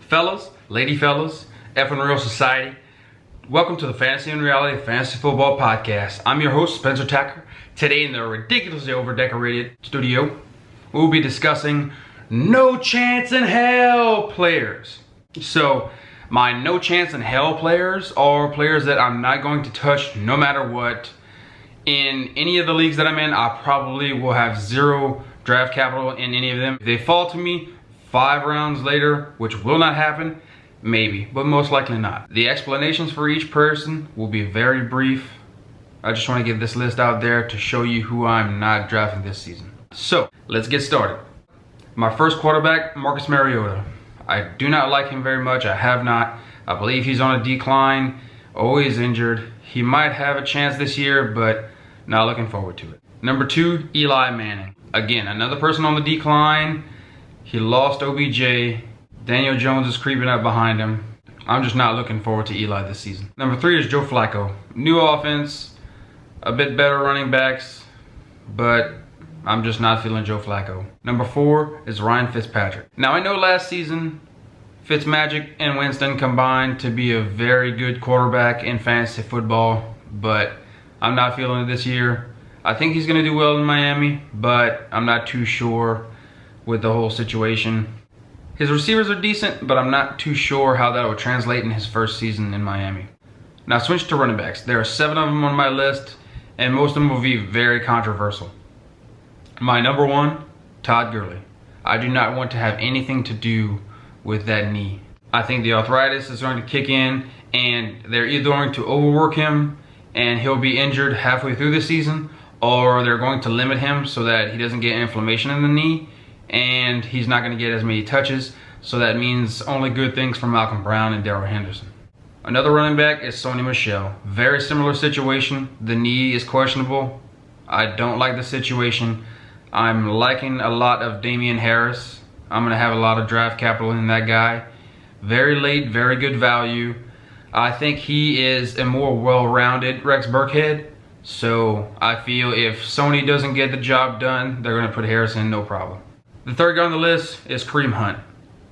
Fellas, lady fellas, F1 Real Society, welcome to the Fantasy and Reality Fantasy Football Podcast. I'm your host, Spencer Tacker. Today in the ridiculously over-decorated studio, we'll be discussing no chance in hell players. So, my no chance in hell players are players that I'm not going to touch no matter what. In any of the leagues that I'm in, I probably will have zero draft capital in any of them. If they fall to me 5 rounds later, which will not happen, maybe, but most likely not. The explanations for each person will be very brief. I just want to get this list out there to show you who I'm not drafting this season. So, let's get started. My first quarterback, Marcus Mariota. I do not like him very much. I have not. I believe he's on a decline, always injured. He might have a chance this year, but not looking forward to it. Number 2, Eli Manning. Again, another person on the decline. He lost OBJ. Daniel Jones is creeping up behind him. I'm just not looking forward to Eli this season. Number 3 is Joe Flacco. New offense, a bit better running backs, but I'm just not feeling Joe Flacco. Number 4 is Ryan Fitzpatrick. Now I know last season, Fitzmagic and Winston combined to be a very good quarterback in fantasy football, but I'm not feeling it this year. I think he's gonna do well in Miami, but I'm not too sure with the whole situation. His receivers are decent, but I'm not too sure how that will translate in his first season in Miami. Now switch to running backs. There are 7 of them on my list, and most of them will be very controversial. My number 1, Todd Gurley. I do not want to have anything to do with that knee. I think the arthritis is going to kick in, and they're either going to overwork him and he'll be injured halfway through the season, or they're going to limit him so that he doesn't get inflammation in the knee and he's not going to get as many touches. So that means only good things for Malcolm Brown and Darrell Henderson. Another running back is Sony Michel. Very similar situation. The knee is questionable. I don't like the situation. I'm liking a lot of Damian Harris. I'm going to have a lot of draft capital in that guy. Very late, very good value. I think he is a more well-rounded Rex Burkhead. So I feel if Sony doesn't get the job done, they're going to put Harris in, no problem. The third guy on the list is Kareem Hunt.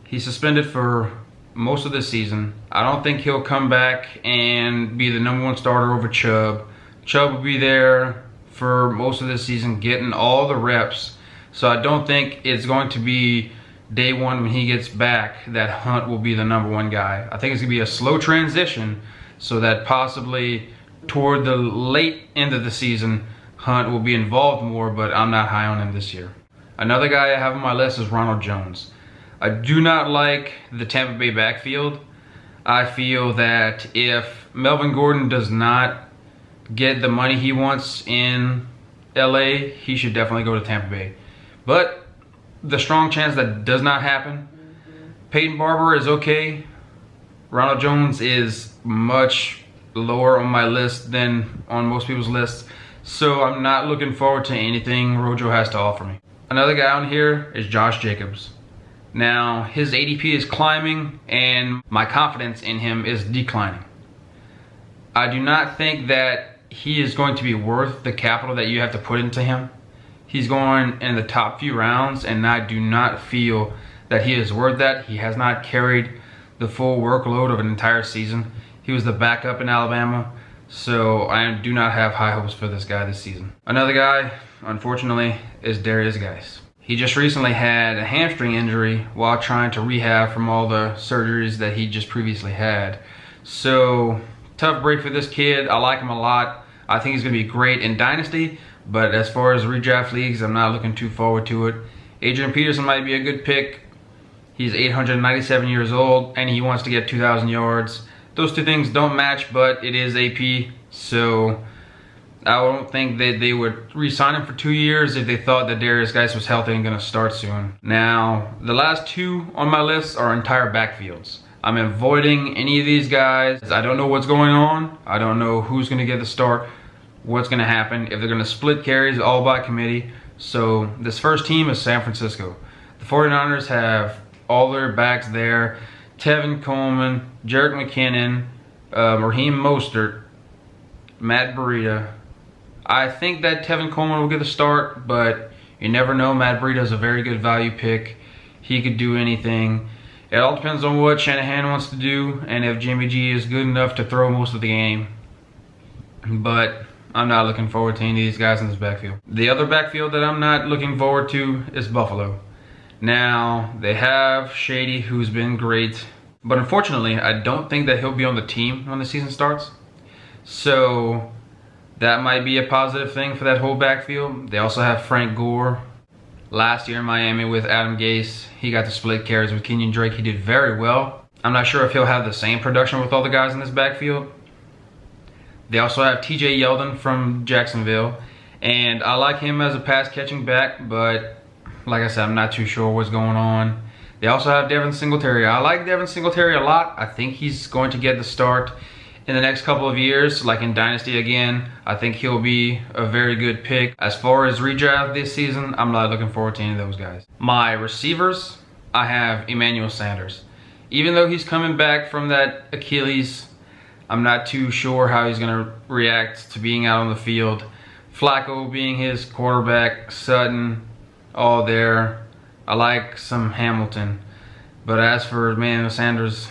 He's suspended for most of the season. I don't think he'll come back and be the number 1 starter over Chubb. Chubb will be there for most of the season getting all the reps. So I don't think it's going to be day 1 when he gets back that Hunt will be the number 1 guy. I think it's going to be a slow transition so that possibly toward the late end of the season, Hunt will be involved more, but I'm not high on him this year. Another guy I have on my list is Ronald Jones. I do not like the Tampa Bay backfield. I feel that if Melvin Gordon does not get the money he wants in LA, he should definitely go to Tampa Bay. But the strong chance that does not happen, Peyton Barber is okay. Ronald Jones is much lower on my list than on most people's lists. So I'm not looking forward to anything Rojo has to offer me. Another guy on here is Josh Jacobs. Now, his ADP is climbing and my confidence in him is declining. I do not think that he is going to be worth the capital that you have to put into him. He's going in the top few rounds and I do not feel that he is worth that. He has not carried the full workload of an entire season. He was the backup in Alabama, so I do not have high hopes for this guy this season. Another guy, unfortunately, is Darius Geis. He just recently had a hamstring injury while trying to rehab from all the surgeries that he just previously had. So, tough break for this kid. I like him a lot. I think he's going to be great in Dynasty, but as far as redraft leagues, I'm not looking too forward to it. Adrian Peterson might be a good pick. He's 897 years old, and he wants to get 2,000 yards. Those two things don't match, but it is AP, so I don't think that they would re-sign him for 2 years if they thought that Darius Geis was healthy and going to start soon. Now, the last 2 on my list are entire backfields. I'm avoiding any of these guys. I don't know what's going on. I don't know who's going to get the start, what's going to happen, if they're going to split carries all by committee. So this first team is San Francisco. The 49ers have all their backs there. Tevin Coleman, Jerick McKinnon, Raheem Mostert, Matt Breida. I think that Tevin Coleman will get the start, but you never know. Matt Breida is a very good value pick. He could do anything. It all depends on what Shanahan wants to do and if Jimmy G is good enough to throw most of the game. But I'm not looking forward to any of these guys in this backfield. The other backfield that I'm not looking forward to is Buffalo. Now, they have Shady, who's been great. But unfortunately, I don't think that he'll be on the team when the season starts. So that might be a positive thing for that whole backfield. They also have Frank Gore. Last year in Miami with Adam Gase, he got to split carries with Kenyon Drake. He did very well. I'm not sure if he'll have the same production with all the guys in this backfield. They also have TJ Yeldon from Jacksonville. And I like him as a pass catching back, but like I said, I'm not too sure what's going on. They also have Devin Singletary. I like Devin Singletary a lot. I think he's going to get the start in the next couple of years, like in Dynasty again. I think he'll be a very good pick. As far as redraft this season, I'm not looking forward to any of those guys. My receivers, I have Emmanuel Sanders. Even though he's coming back from that Achilles, I'm not too sure how he's going to react to being out on the field. Flacco being his quarterback, Sutton, all there. I like some Hamilton. But as for Emmanuel Sanders,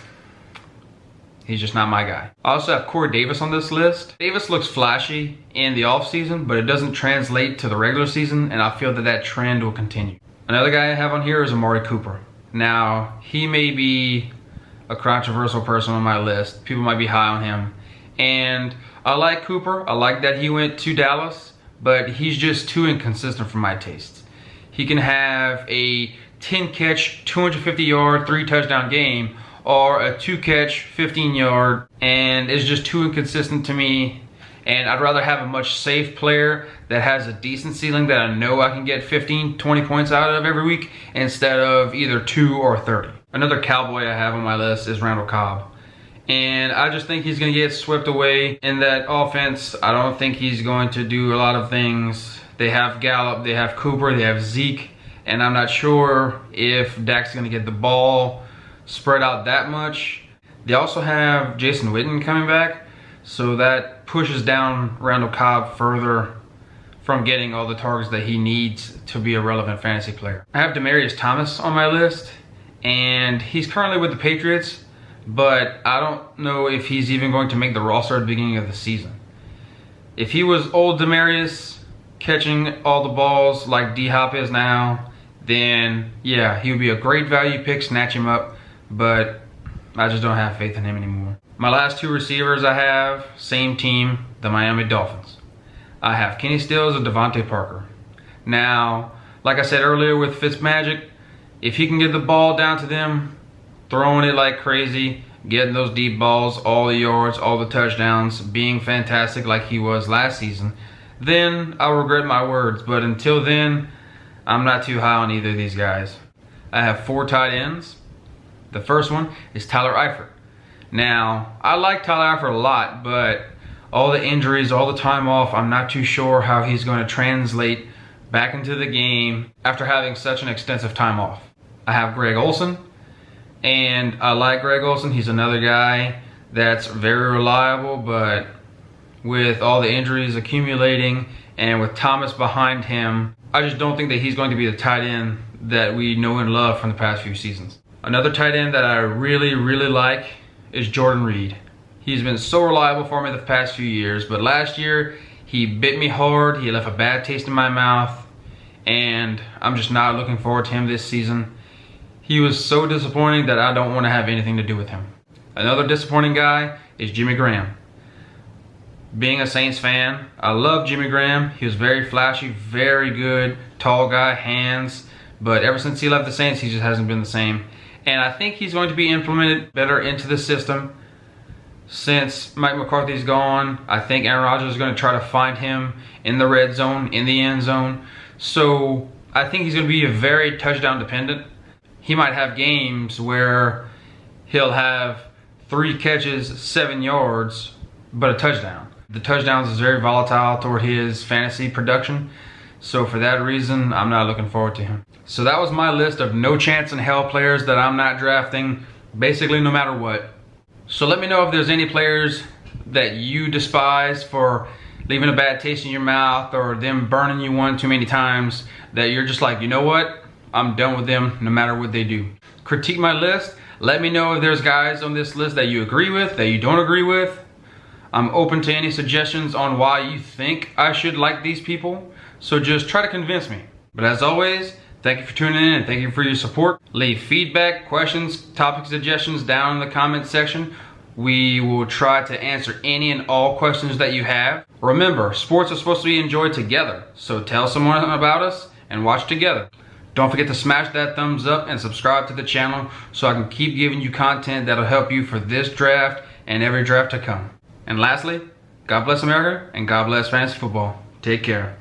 he's just not my guy. I also have Corey Davis on this list. Davis looks flashy in the offseason, but it doesn't translate to the regular season, and I feel that that trend will continue. Another guy I have on here is Amari Cooper. Now, he may be a controversial person on my list. People might be high on him. And I like Cooper. I like that he went to Dallas, but he's just too inconsistent for my tastes. He can have a 10-catch, 250-yard, 3-touchdown game, or a 2-catch, 15-yard, and it's just too inconsistent to me. And I'd rather have a much safe player that has a decent ceiling that I know I can get 15, 20 points out of every week instead of either 2 or 30. Another Cowboy I have on my list is Randall Cobb. And I just think he's going to get swept away in that offense. I don't think he's going to do a lot of things. They have Gallup, they have Cooper, they have Zeke, and I'm not sure if Dak's going to get the ball spread out that much. They also have Jason Witten coming back, so that pushes down Randall Cobb further from getting all the targets that he needs to be a relevant fantasy player. I have Demaryius Thomas on my list, and he's currently with the Patriots, but I don't know if he's even going to make the roster at the beginning of the season. If he was old Demaryius, catching all the balls like D-Hop is now, then yeah, he would be a great value pick, snatch him up, but I just don't have faith in him anymore. My last two receivers I have, same team, the Miami Dolphins. I have Kenny Stills and Devontae Parker. Now, like I said earlier with Fitzmagic, if he can get the ball down to them, throwing it like crazy, getting those deep balls, all the yards, all the touchdowns, being fantastic like he was last season, then I'll regret my words. But until then, I'm not too high on either of these guys. I have 4 tight ends. The first one is Tyler Eifert. Now, I like Tyler Eifert a lot, but all the injuries, all the time off, I'm not too sure how he's going to translate back into the game after having such an extensive time off. I have Greg Olsen, and I like Greg Olsen. He's another guy that's very reliable, but with all the injuries accumulating and with Thomas behind him, I just don't think that he's going to be the tight end that we know and love from the past few seasons. Another tight end that I really like is Jordan Reed. He's been so reliable for me the past few years, but last year he bit me hard. He left a bad taste in my mouth, and I'm just not looking forward to him this season. He was so disappointing that I don't want to have anything to do with him. Another disappointing guy is Jimmy Graham. Being a Saints fan, I love Jimmy Graham. He was very flashy, very good, tall guy, hands, but ever since he left the Saints, he just hasn't been the same. And I think he's going to be implemented better into the system. Since Mike McCarthy's gone, I think Aaron Rodgers is going to try to find him in the red zone, in the end zone. So I think he's going to be very touchdown dependent. He might have games where he'll have 3 catches, 7 yards, but a touchdown. The touchdowns is very volatile toward his fantasy production. So for that reason, I'm not looking forward to him. So that was my list of no chance in hell players that I'm not drafting, basically no matter what. So let me know if there's any players that you despise for leaving a bad taste in your mouth or them burning you one too many times, that you're just like, you know what? I'm done with them no matter what they do. Critique my list. Let me know if there's guys on this list that you agree with, that you don't agree with. I'm open to any suggestions on why you think I should like these people. So just try to convince me. But as always, thank you for tuning in and thank you for your support. Leave feedback, questions, topic suggestions down in the comment section. We will try to answer any and all questions that you have. Remember, sports are supposed to be enjoyed together. So tell someone about us and watch together. Don't forget to smash that thumbs up and subscribe to the channel so I can keep giving you content that'll help you for this draft and every draft to come. And lastly, God bless America and God bless fantasy football. Take care.